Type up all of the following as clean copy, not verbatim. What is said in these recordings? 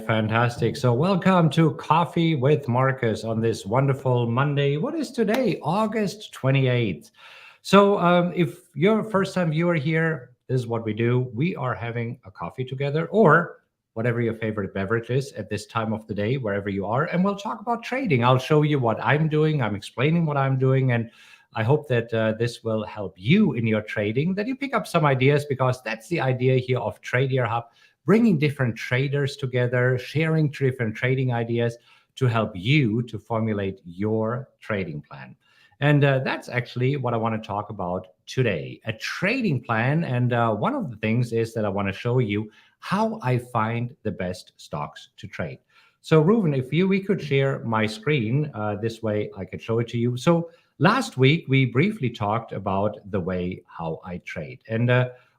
fantastic. So, welcome to Coffee with Markus on this wonderful Monday. What is today? August 28th. So, if you're a first time viewer here, this is what we do. We are having a coffee together, or whatever your favorite beverage is at this time of the day, wherever you are, and we'll talk about trading. I'll show you what I'm doing, I'm explaining what I'm doing, and I hope that this will help you in your trading, that you pick up some ideas, because that's the idea here of Tradier Hub, bringing different traders together, sharing different trading ideas to help you to formulate your trading plan. And that's actually what I want to talk about today, a trading plan. And one of the things is that I want to show you how I find the best stocks to trade. So Reuven, if we could share my screen, this way I could show it to you. So last week, we briefly talked about the way how I trade. And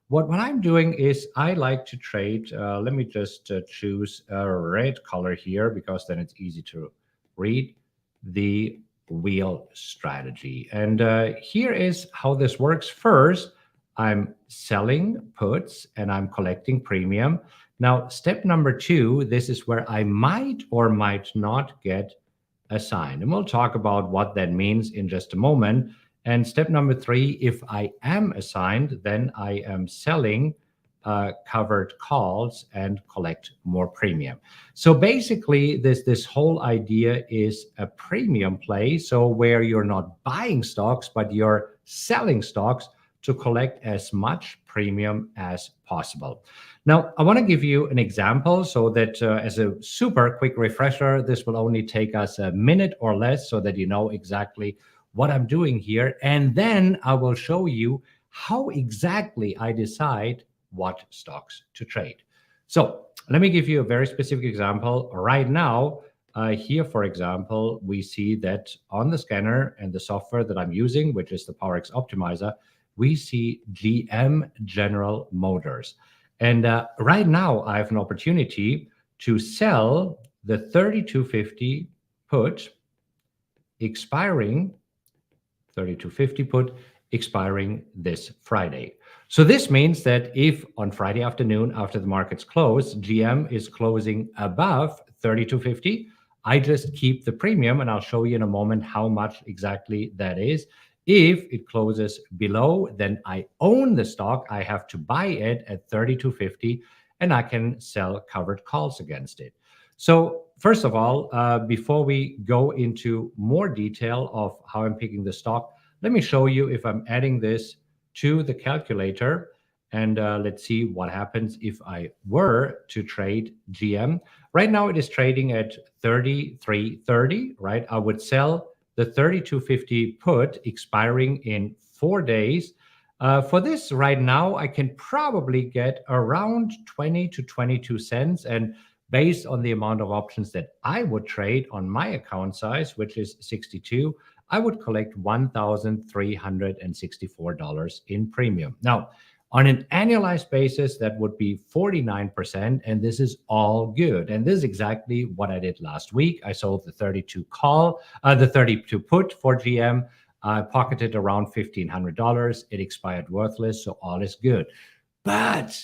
what I'm doing is I like to trade. Let me just choose a red color here, because then it's easy to read, the wheel strategy. And here is how this works. First, I'm selling puts and I'm collecting premium. Now, step number 2, this is where I might or might not get assigned. And we'll talk about what that means in just a moment. And step number 3, if I am assigned, then I am selling covered calls and collect more premium. So basically, this whole idea is a premium play. So where you're not buying stocks, but you're selling stocks to collect as much premium as possible. Now, I want to give you an example so that as a super quick refresher, this will only take us a minute or less so that you know exactly what I'm doing here. And then I will show you how exactly I decide what stocks to trade. So let me give you a very specific example. Right now, here, for example, we see that on the scanner and the software that I'm using, which is the PowerX Optimizer, we see GM, General Motors. And right now, I have an opportunity to sell the 3250 put expiring 3250 put expiring this Friday. So this means that if on Friday afternoon, after the markets close, GM is closing above 3250, I just keep the premium, and I'll show you in a moment how much exactly that is. If it closes below, then I own the stock. I have to buy it at 3250, and I can sell covered calls against it. So first of all, before we go into more detail of how I'm picking the stock, let me show you if I'm adding this to the calculator. And let's see what happens if I were to trade GM. Right now it is trading at 33.30, right? I would sell the 3250 put expiring in 4 days. For this right now, I can probably get around 20 to 22 cents. And based on the amount of options that I would trade on my account size, which is 62, I would collect $1,364 in premium. Now, on an annualized basis, that would be 49%, and this is all good. And this is exactly what I did last week. I sold the 32 put for GM, pocketed around $1,500. It expired worthless, so all is good. But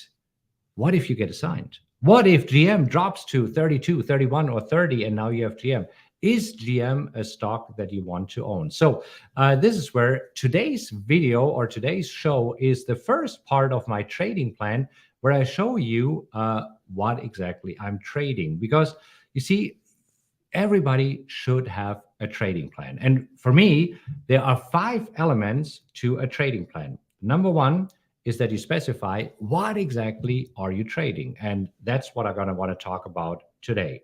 what if you get assigned? What if GM drops to 32, 31, or 30, and now you have GM? Is GM a stock that you want to own? So this is where today's video or today's show is the first part of my trading plan, where I show you what exactly I'm trading. Because you see, everybody should have a trading plan. And for me, there are 5 elements to a trading plan. Number 1 is that you specify what exactly are you trading. And that's what I'm going to want to talk about today.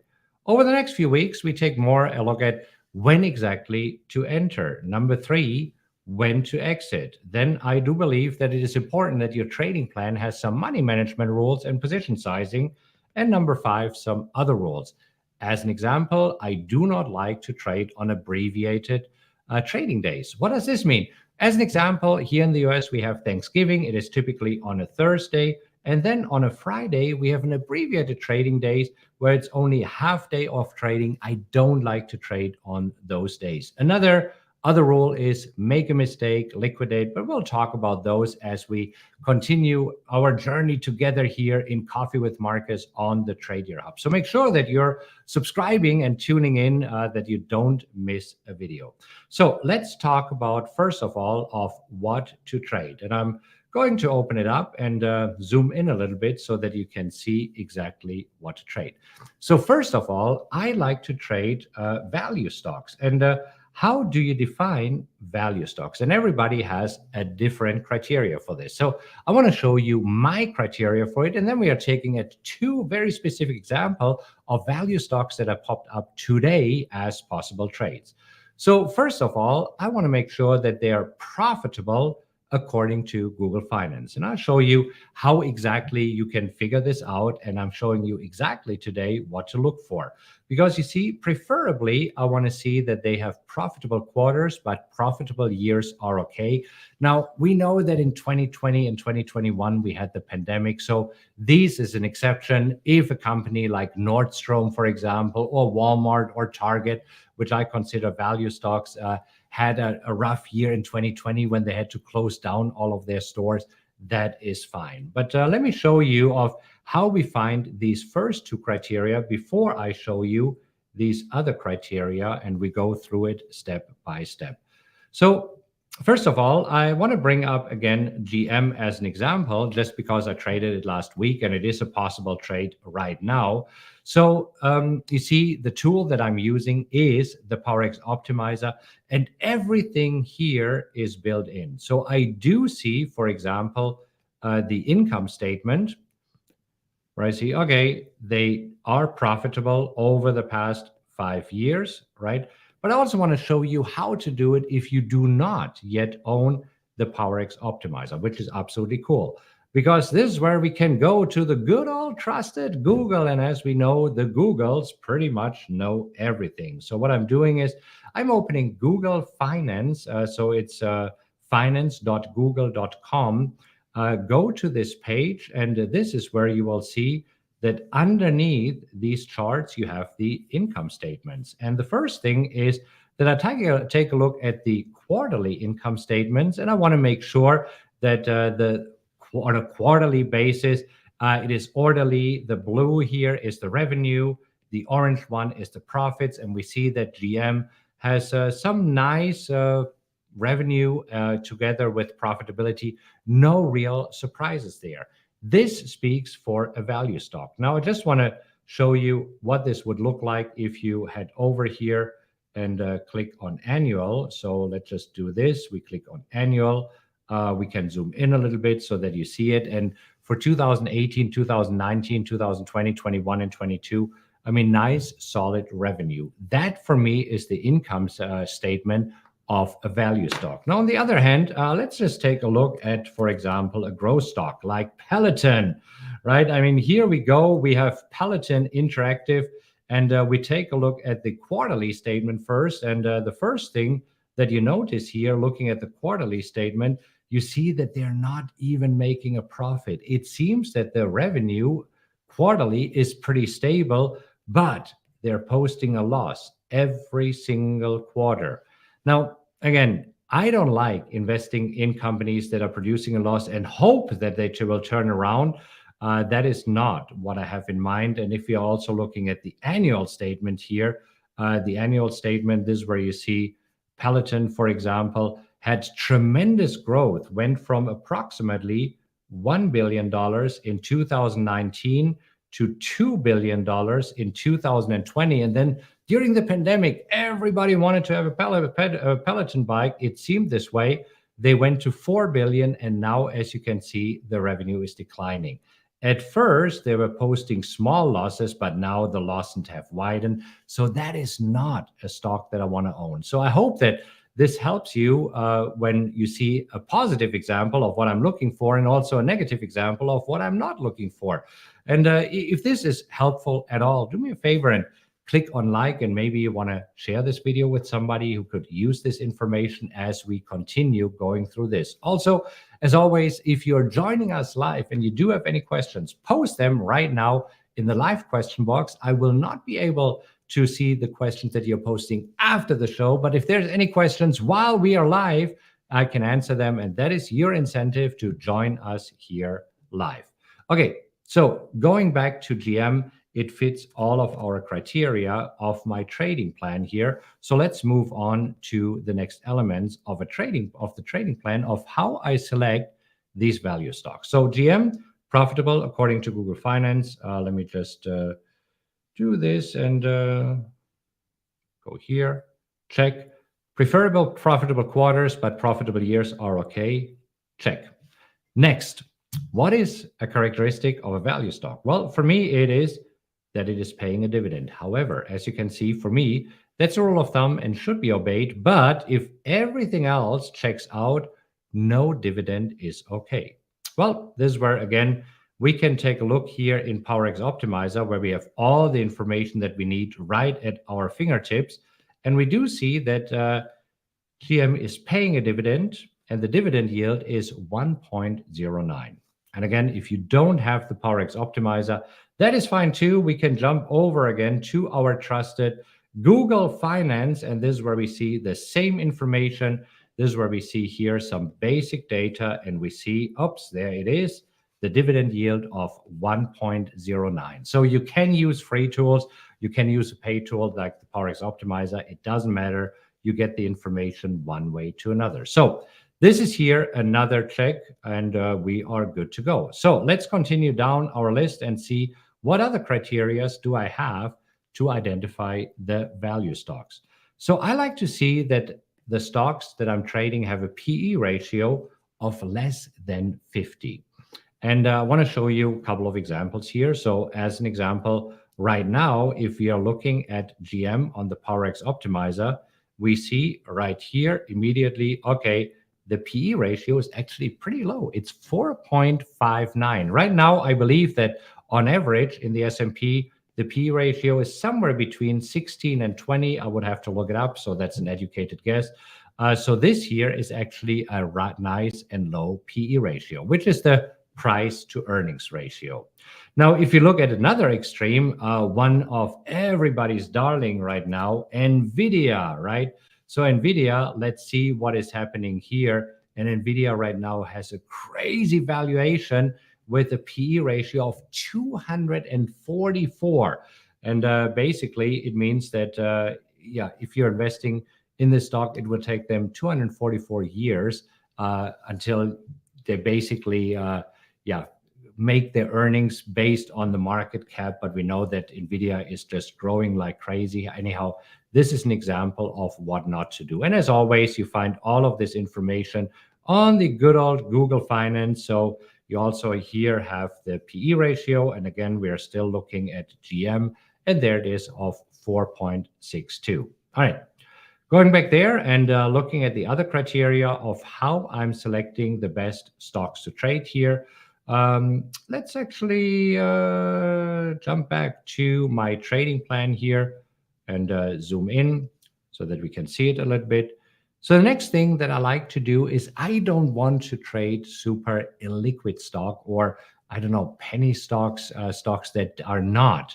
Over the next few weeks, we take more a look at when exactly to enter. Number 3, when to exit. Then I do believe that it is important that your trading plan has some money management rules and position sizing. And number 5, some other rules. As an example, I do not like to trade on abbreviated trading days. What does this mean? As an example, here in the US, we have Thanksgiving. It is typically on a Thursday. And then on a Friday, we have an abbreviated trading days where it's only a half day of trading. I don't like to trade on those days. Another Other rule is make a mistake, liquidate, but we'll talk about those as we continue our journey together here in Coffee with Marcus on the Tradier Hub. So make sure that you're subscribing and tuning in, that you don't miss a video. So let's talk about, first of all, of what to trade. And I'm going to open it up and zoom in a little bit so that you can see exactly what to trade. So first of all, I like to trade value stocks. And how do you define value stocks? And everybody has a different criteria for this. So I want to show you my criteria for it. And then we are taking a two very specific example of value stocks that have popped up today as possible trades. So first of all, I want to make sure that they are profitable according to Google Finance. And I'll show you how exactly you can figure this out. And I'm showing you exactly today what to look for. Because you see, preferably, I want to see that they have profitable quarters, but profitable years are okay. Now, we know that in 2020 and 2021, we had the pandemic. So this is an exception. If a company like Nordstrom, for example, or Walmart or Target, which I consider value stocks, had a rough year in 2020 when they had to close down all of their stores, that is fine. But let me show you of how we find these first two criteria before I show you these other criteria, and we go through it step by step. So first of all, I want to bring up again GM as an example, just because I traded it last week and it is a possible trade right now. So you see, the tool that I'm using is the PowerX Optimizer, and everything here is built in. So I do see, for example, the income statement, where I see, okay, they are profitable over the past 5 years, right? But I also want to show you how to do it if you do not yet own the PowerX Optimizer, which is absolutely cool. Because this is where we can go to the good old trusted Google. And as we know, the Googles pretty much know everything. So what I'm doing is I'm opening Google Finance. So it's finance.google.com. Go to this page, and this is where you will see that underneath these charts, you have the income statements. And the first thing is that I take a look at the quarterly income statements, and I want to make sure that on a quarterly basis, it is orderly. The blue here is the revenue. The orange one is the profits. And we see that GM has some nice revenue together with profitability. No real surprises there. This speaks for a value stock. Now, I just want to show you what this would look like if you head over here and click on annual. So let's just do this. We click on annual. We can zoom in a little bit so that you see it. And for 2018, 2019, 2020, 21, and 22, I mean, nice, solid revenue. That for me is the income statement of a value stock. Now, on the other hand, let's just take a look at, for example, a growth stock like Peloton, right? I mean, here we go. We have Peloton Interactive, and we take a look at the quarterly statement first. And the first thing that you notice here, looking at the quarterly statement, you see that they're not even making a profit. It seems that the revenue quarterly is pretty stable, but they're posting a loss every single quarter. Now, again, I don't like investing in companies that are producing a loss and hope that they will turn around. That is not what I have in mind. And if you're also looking at the annual statement here, the annual statement, this is where you see Peloton, for example, had tremendous growth, went from approximately $1 billion in 2019 to $2 billion in 2020. And then during the pandemic, everybody wanted to have a Peloton bike. It seemed this way. They went to 4 billion, and now, as you can see, the revenue is declining. At first, they were posting small losses, but now the losses have widened. So that is not a stock that I want to own. So I hope that this helps you when you see a positive example of what I'm looking for, and also a negative example of what I'm not looking for. And if this is helpful at all, do me a favor and click on like, and maybe you want to share this video with somebody who could use this information as we continue going through this. Also, as always, if you're joining us live and you do have any questions, post them right now in the live question box. I will not be able to see the questions that you're posting after the show. But if there's any questions while we are live, I can answer them. And that is your incentive to join us here live. Okay, so going back to GM, it fits all of our criteria of my trading plan here. So let's move on to the next elements of the trading plan of how I select these value stocks. So GM, profitable according to Google Finance. Let me just do this and go here. Check. Preferable profitable quarters, but profitable years are okay. Check. Next, what is a characteristic of a value stock? Well, for me, it is that it is paying a dividend. However, as you can see, for me, that's a rule of thumb and should be obeyed. But if everything else checks out, no dividend is okay. Well, this is where, again, we can take a look here in PowerX Optimizer, where we have all the information that we need right at our fingertips. And we do see that GM is paying a dividend, and the dividend yield is 1.09. And again, if you don't have the PowerX Optimizer, that is fine too. We can jump over again to our trusted Google Finance, and this is where we see the same information. This is where we see here some basic data, and we see, oops, there it is, the dividend yield of 1.09. So you can use free tools. You can use a paid tool like the PowerX Optimizer. It doesn't matter. You get the information one way to another. So this is here another check, and we are good to go. So let's continue down our list and see what other criteria do I have to identify the value stocks. So I like to see that the stocks that I'm trading have a PE ratio of less than 50. And I want to show you a couple of examples here. So as an example, right now, if we are looking at GM on the PowerX Optimizer, we see right here immediately, okay, the PE ratio is actually pretty low. It's 4.59. Right now, I believe that on average in the S&P, the PE ratio is somewhere between 16 and 20. I would have to look it up, so that's an educated guess. So this here is actually a nice and low PE ratio, which is the price to earnings ratio. Now, if you look at another extreme, one of everybody's darling right now, NVIDIA, right? So NVIDIA, let's see what is happening here. And NVIDIA right now has a crazy valuation with a PE ratio of 244. And basically, it means that, if you're investing in this stock, it will take them 244 years until they basically make their earnings based on the market cap. But we know that NVIDIA is just growing like crazy. Anyhow, this is an example of what not to do. And as always, you find all of this information on the good old Google Finance. So you also here have the PE ratio. And again, we are still looking at GM, and there it is of 4.62. All right. Going back there and looking at the other criteria of how I'm selecting the best stocks to trade here, let's actually jump back to my trading plan here and zoom in so that we can see it a little bit. So the next thing that I like to do is I don't want to trade super illiquid stock, or I don't know, penny stocks, stocks that are not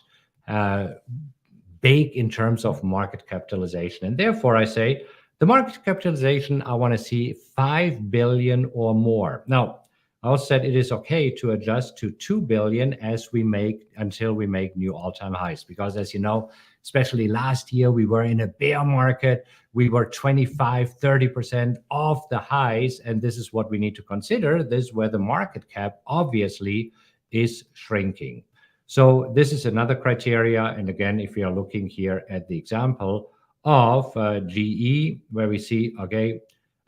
big in terms of market capitalization. And therefore I say the market capitalization, I want to see 5 billion or more. Now, I also said it is okay to adjust to 2 billion until we make new all-time highs, because as you know, especially last year, we were in a bear market. We were 25, 30% off the highs. And this is what we need to consider. This is where the market cap obviously is shrinking. So this is another criteria. And again, if we are looking here at the example of GE, where we see, okay,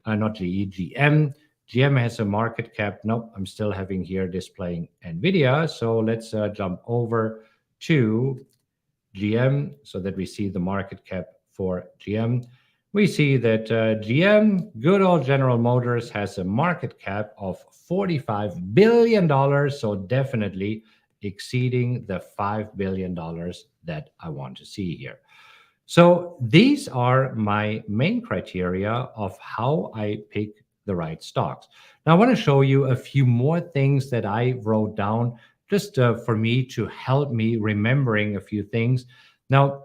not GE, GM. GM has a market cap. Nope, I'm still having here displaying NVIDIA. So let's jump over to GM so that we see the market cap for GM. We see that GM, good old General Motors, has a market cap of $45 billion. So definitely exceeding the $5 billion that I want to see here. So these are my main criteria of how I pick the right stocks. Now I want to show you a few more things that I wrote down just for me to help me remembering a few things. Now,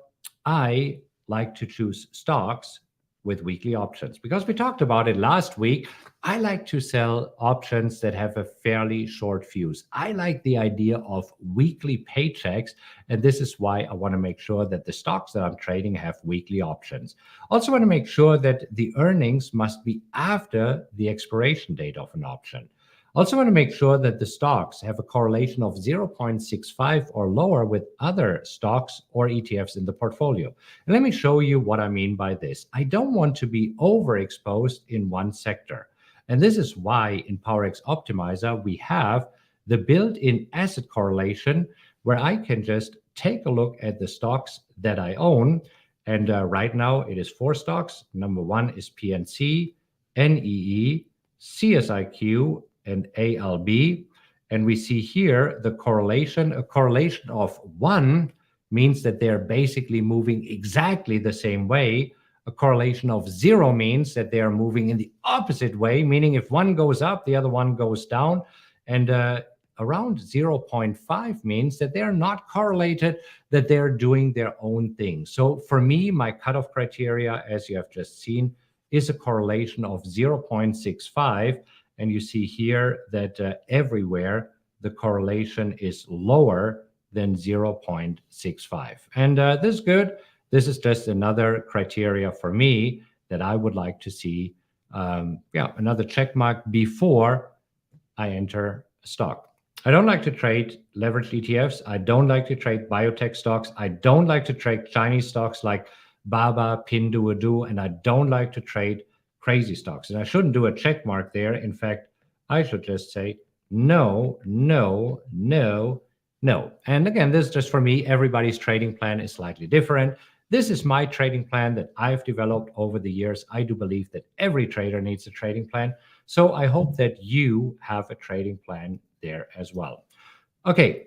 I like to choose stocks with weekly options because we talked about it last week. I like to sell options that have a fairly short fuse. I like the idea of weekly paychecks, and this is why I want to make sure that the stocks that I'm trading have weekly options. Also, want to make sure that the earnings must be after the expiration date of an option. Also, want to make sure that the stocks have a correlation of 0.65 or lower with other stocks or ETFs in the portfolio. And let me show you what I mean by this. I don't want to be overexposed in one sector. And this is why in PowerX Optimizer, we have the built in asset correlation where I can just take a look at the stocks that I own. And right now it is four stocks. Number one is PNC, NEE, CSIQ, and ALB. And we see here the correlation. A correlation of one means that they're basically moving exactly the same way. A correlation of zero means that they are moving in the opposite way, meaning if one goes up, the other one goes down. And around 0.5 means that they're not correlated, that they're doing their own thing. So for me, my cutoff criteria, as you have just seen, is a correlation of 0.65. And you see here that everywhere the correlation is lower than 0.65. And this is good. This is just another criteria for me that I would like to see, another check mark before I enter a stock. I don't like to trade leveraged ETFs. I don't like to trade biotech stocks. I don't like to trade Chinese stocks like Baba, Pinduoduo, and I don't like to trade crazy stocks. And I shouldn't do a check mark there. In fact, I should just say no, no, no, no. And again, this is just for me. Everybody's trading plan is slightly different. This is my trading plan that I've developed over the years. I do believe that every trader needs a trading plan. So I hope that you have a trading plan there as well. Okay,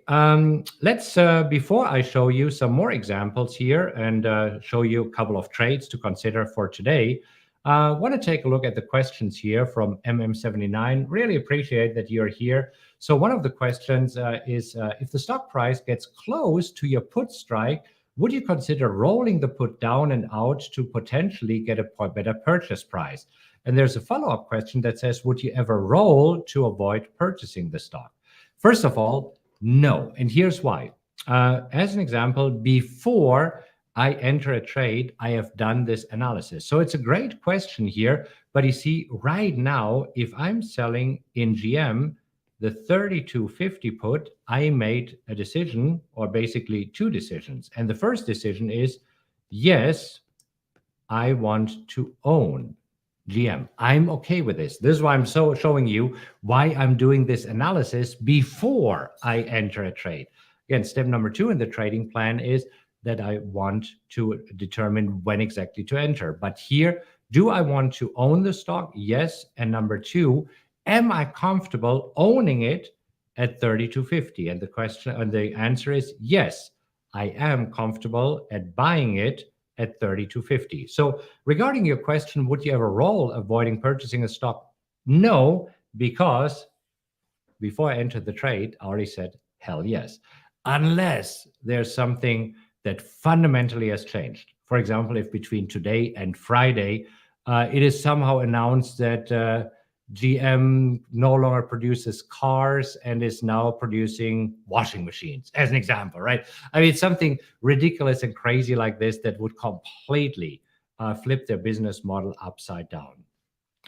let's, before I show you some more examples here and show you a couple of trades to consider for today, I want to take a look at the questions here from MM79. Really appreciate that you're here. So one of the questions is, if the stock price gets close to your put strike, would you consider rolling the put down and out to potentially get a better purchase price? And there's a follow-up question that says, would you ever roll to avoid purchasing the stock? First of all, no. And here's why. As an example, before I enter a trade, I have done this analysis. So it's a great question here. But you see, right now, if I'm selling in GM, the 3250 put, I made a decision, or basically two decisions. And the first decision is, yes, I want to own GM. I'm okay with this. This is why I'm showing you why I'm doing this analysis before I enter a trade. Again, step number two in the trading plan is that I want to determine when exactly to enter. But here, do I want to own the stock? Yes. And number two, am I comfortable owning it at 3250? And the answer is yes, I am comfortable at buying it at 3250. So regarding your question, would you ever roll avoiding purchasing a stock? No, because before I entered the trade, I already said, hell yes. Unless there's something that fundamentally has changed. For example, if between today and Friday, it is somehow announced that GM no longer produces cars and is now producing washing machines, as an example, right? I mean, it's something ridiculous and crazy like this that would completely flip their business model upside down.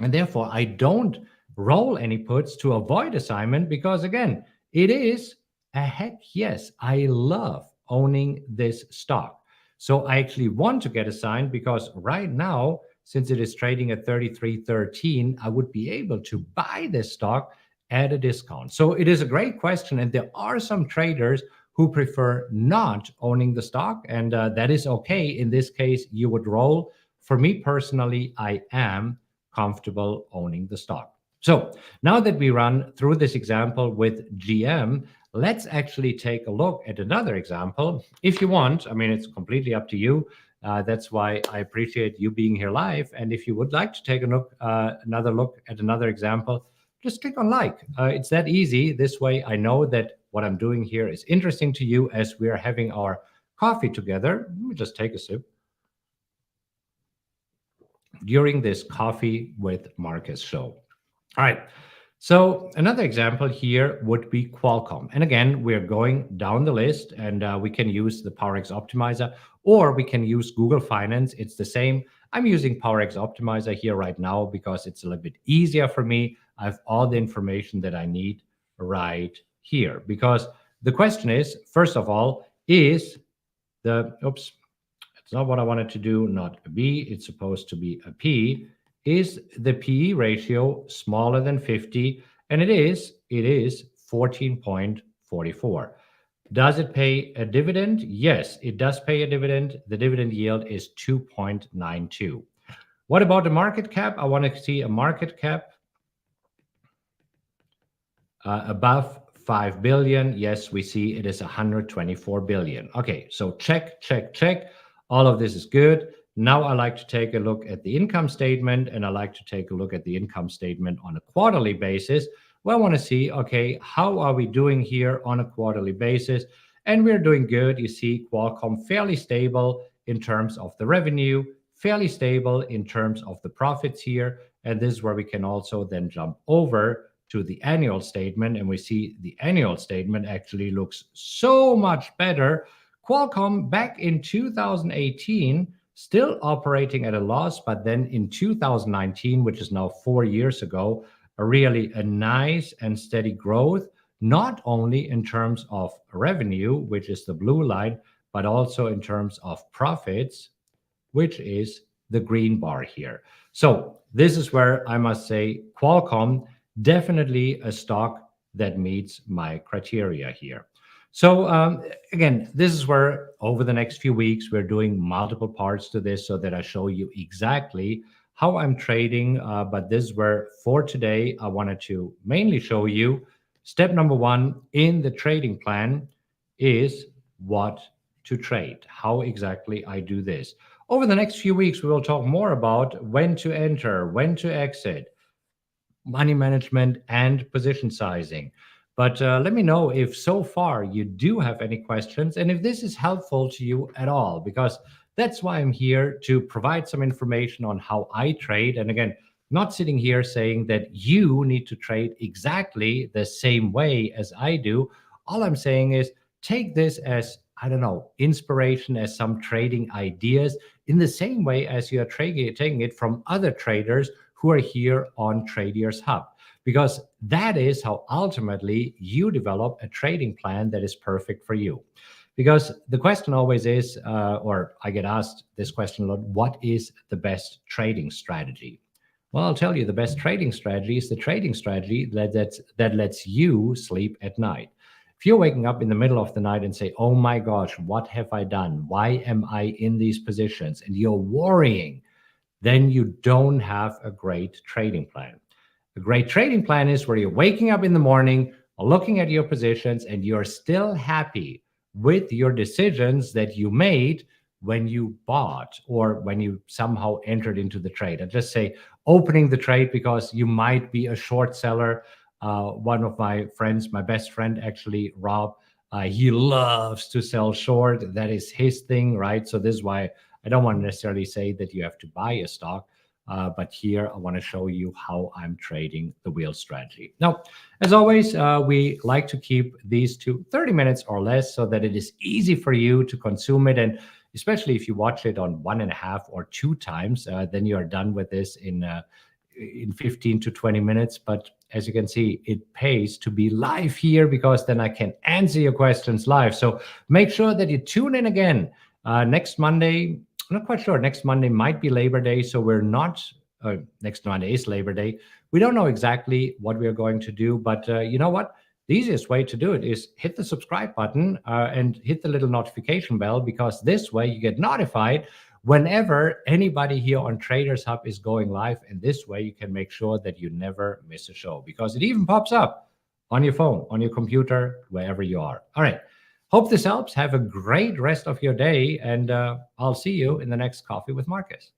And therefore, I don't roll any puts to avoid assignment because, again, it is a heck yes. I love owning this stock. So I actually want to get assigned because right now, since it is trading at 33.13, I would be able to buy this stock at a discount. So it is a great question. And there are some traders who prefer not owning the stock. And that is okay. In this case, you would roll. For me personally, I am comfortable owning the stock. So now that we run through this example with GM, let's actually take a look at another example. If you want, I mean, it's completely up to you. That's why I appreciate you being here live. And if you would like to take another look at another example, just click on like. It's that easy. This way I know that what I'm doing here is interesting to you as we are having our coffee together. Let me just take a sip during this Coffee with Marcus show. All right. So another example here would be Qualcomm. And again, we're going down the list and we can use the PowerX Optimizer or we can use Google Finance. It's the same. I'm using PowerX Optimizer here right now because it's a little bit easier for me. I have all the information that I need right here. Because the question is, first of all, is oops, it's not what I wanted to do, not a B, it's supposed to be a P. Is the PE ratio smaller than 50? And it is 14.44. Does it pay a dividend? Yes, it does pay a dividend. The dividend yield is 2.92. What about the market cap? I want to see a market cap above 5 billion. Yes, we see it is 124 billion. Okay, so check, check, check. All of this is good. Now I like to take a look at the income statement, and I like to take a look at the income statement on a quarterly basis. Well, I want to see, okay, how are we doing here on a quarterly basis? And we're doing good. You see Qualcomm fairly stable in terms of the revenue, fairly stable in terms of the profits here. And this is where we can also then jump over to the annual statement, and we see the annual statement actually looks so much better. Qualcomm back in 2018 still operating at a loss, but then in 2019, which is now 4 years ago, a nice and steady growth, not only in terms of revenue, which is the blue line, but also in terms of profits, which is the green bar here. So this is where I must say Qualcomm, definitely a stock that meets my criteria here. So again, this is where over the next few weeks, we're doing multiple parts to this so that I show you exactly how I'm trading. But this is where for today, I wanted to mainly show you step number one in the trading plan is what to trade, how exactly I do this. Over the next few weeks, we will talk more about when to enter, when to exit, money management, and position sizing. But let me know if so far you do have any questions and if this is helpful to you at all, because that's why I'm here to provide some information on how I trade. And again, not sitting here saying that you need to trade exactly the same way as I do. All I'm saying is take this as, I don't know, inspiration, as some trading ideas in the same way as you are taking it from other traders who are here on Tradier's Hub, because that is how ultimately you develop a trading plan that is perfect for you. Because the question always is, or I get asked this question a lot, what is the best trading strategy? Well, I'll tell you, the best trading strategy is the trading strategy that lets you sleep at night. If you're waking up in the middle of the night and say, oh my gosh, what have I done? Why am I in these positions? And you're worrying, then you don't have a great trading plan. A great trading plan is where you're waking up in the morning, looking at your positions, and you're still happy with your decisions that you made when you bought or when you somehow entered into the trade. I just say opening the trade because you might be a short seller. One of my friends, my best friend actually, Rob, he loves to sell short. That is his thing, right? So this is why I don't want to necessarily say that you have to buy a stock, but here I want to show you how I'm trading the wheel strategy. Now, as always, we like to keep these to 30 minutes or less so that it is easy for you to consume it. And especially if you watch it on 1.5 or 2 times, then you are done with this in 15 to 20 minutes. But as you can see, it pays to be live here because then I can answer your questions live. So make sure that you tune in again next Monday. I'm not quite sure. Next Monday might be Labor Day, so we're not. Next Monday is Labor Day. We don't know exactly what we are going to do, but you know what? The easiest way to do it is hit the subscribe button and hit the little notification bell, because this way you get notified whenever anybody here on Traders Hub is going live. And this way you can make sure that you never miss a show, because it even pops up on your phone, on your computer, wherever you are. All right. Hope this helps. Have a great rest of your day, and I'll see you in the next Coffee with Marcus.